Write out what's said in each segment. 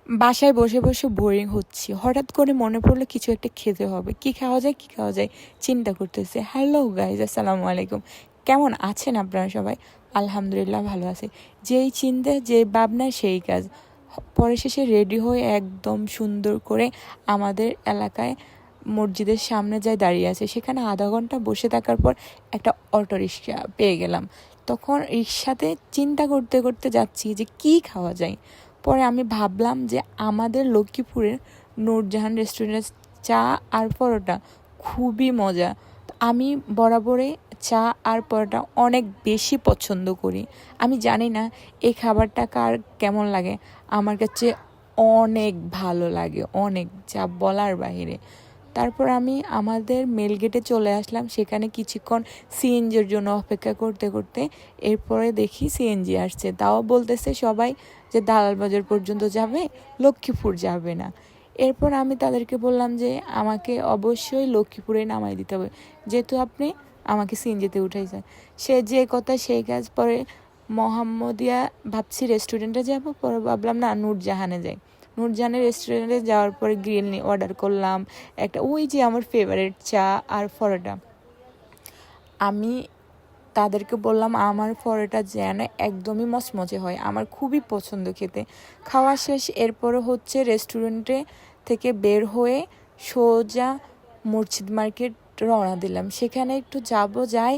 বাসায় বসে বসে বোরিং হচ্ছি, হঠাৎ করে মনে পড়লো কিছু একটা খেতে হবে। কি খাওয়া যায় কি খাওয়া যায় চিন্তা করতেছে। হ্যালো গাইজ, আসসালামু আলাইকুম। কেমন আছেন আপনারা সবাই? আলহামদুলিল্লাহ ভালো আছে। যেই চিন্তা যে ভাবনা সেই কাজ। পরে শেষে রেডি হয়ে একদম সুন্দর করে আমাদের এলাকায় মসজিদের সামনে যাই দাঁড়িয়ে আছে। সেখানে আধা ঘন্টা বসে থাকার পর একটা অটো রিক্সা পেয়ে গেলাম। তখন রিক্সাতে চিন্তা করতে করতে যাচ্ছি যে কি খাওয়া যায়। পরে আমি ভাবলাম যে আমাদের লক্ষ্মীপুরের নূরজাহান রেস্টুরেন্টের চা আর পরোটা খুবই মজা। আমি বরাবরই চা আর পরোটা অনেক বেশি পছন্দ করি। আমি জানি না এই খাবারটা কার কেমন লাগে, আমার কাছে অনেক ভালো লাগে, অনেক, যা বলার বাইরে। তারপর আমি আমাদের মেল গেটে চলে আসলাম। সেখানে কিছুক্ষণ সিএনজির জন্য অপেক্ষা করতে করতে এরপরে দেখি সিএনজি আসছে। তাও বলতেছে সবাই যে দালাল বাজার পর্যন্ত যাবে, লক্ষ্মীপুর যাবে না। এরপর আমি তাদেরকে বললাম যে আমাকে অবশ্যই লক্ষ্মীপুরে নামাই দিতে হবে, যেহেতু আপনি আমাকে সিএনজিতে উঠাইছেন। সে যে কথা সেই কাজ। পরে মোহাম্মদিয়া ভাবছি রেস্টুরেন্টে যাব, পরে ভাবলাম না নূরজাহানে যাই। নূরজাহানের রেস্টুরেন্টে যাওয়ার পরে গ্রিল অর্ডার করলাম একটা, ওই যে আমার ফেভারিট চা আর পরোটা। আমি তাদেরকে বললাম আমার পরোটা যেন একদমই মচমচে হয়, আমার খুবই পছন্দ খেতে। খাওয়া শেষ, এরপরে হচ্ছে রেস্টুরেন্টে থেকে বের হয়ে সোজা মসজিদ মার্কেট রওনা দিলাম। সেখানে একটু যাই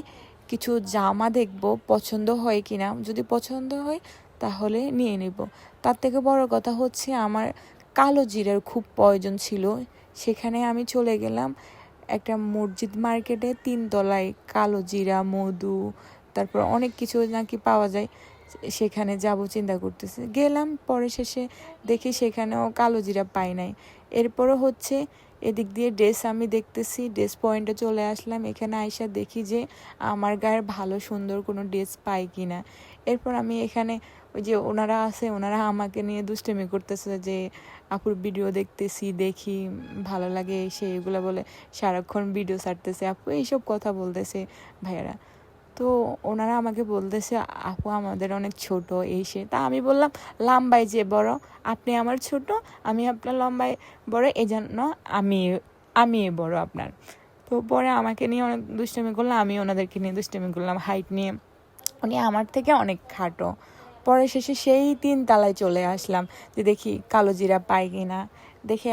কিছু জামা দেখব পছন্দ হয় কিনা, যদি পছন্দ হয় তাহলে নিয়ে নেব। তার থেকে বড় কথা হচ্ছে আমার কালো জিরার খুব প্রয়োজন ছিল। সেখানে আমি চলে গেলাম একটা মসজিদ মার্কেটে 3 তলায় কালো জিরা, মধু, তারপর অনেক কিছু নাকি পাওয়া যায়। সেখানে যাব চিন্তা করতেছি, গেলাম। পরে শেষে দেখি সেখানেও কালো জিরা পাই নাই। এরপরও হচ্ছে এদিক দিয়ে ড্রেস আমি দেখতেছি, ড্রেস পয়েন্টে চলে আসলাম। এখানে আইসা দেখি যে আমার গায়ের ভালো সুন্দর কোনো ড্রেস পাই কিনা। এরপর আমি এখানে ওই যে ওনারা আছে, ওনারা আমাকে নিয়ে দুষ্টামি করতেছে যে আপুর ভিডিও দেখতেছি, দেখি ভালো লাগে এগুলো বলে সারাক্ষণ ভিডিও ছাড়তেছে আপু, এইসব কথা বলতেছে ভাইয়ারা। তো ওনারা আমাকে বলতেছে আপু আমাদের অনেক ছোট তা আমি বললাম লম্বায় যে বড়, আপনি আমার ছোট, আমি আপনার লম্বায় বড়, এই জন্য আমি আমি বড় আপনার। তো পরে আমাকে নিয়ে অনেক দুষ্টামি করলাম, আমি ওনাদেরকে নিয়ে দুষ্টামি করলাম হাইট নিয়ে। উনি আমার থেকে অনেক খাটো। পরে শেষে সেই 3 তলায় চলে আসলাম যে দেখি কালো জিরা পাই কিনা।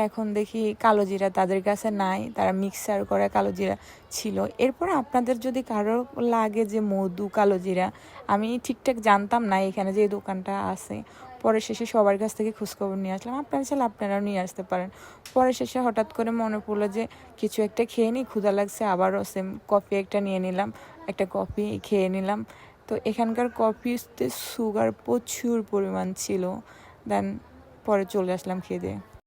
এখন দেখি কালো জিরা তাদের কাছে নাই, তারা মিক্সার করে কালো জিরা ছিল। এরপরে আপনাদের যদি কারো লাগে যে মধু কালো জিরা, আমি ঠিকঠাক জানতাম না এখানে যে দোকানটা আছে। পরে শেষে সবার কাছ থেকে খোঁজখবর নিয়ে আসলাম, আপনারা চাইলে আপনারাও নিয়ে আসতে পারেন। পরে শেষে হঠাৎ করে মনে পড়লো যে কিছু একটা খেয়ে নিই, ক্ষুধা লাগছে, আবারও সেম কফি একটা নিয়ে নিলাম, একটা কফি খেয়ে নিলাম। তো এখানকার কফিতে সুগার প্রচুর পরিমাণ ছিল। দেন পরে চলে আসলাম খেয়ে দিয়ে।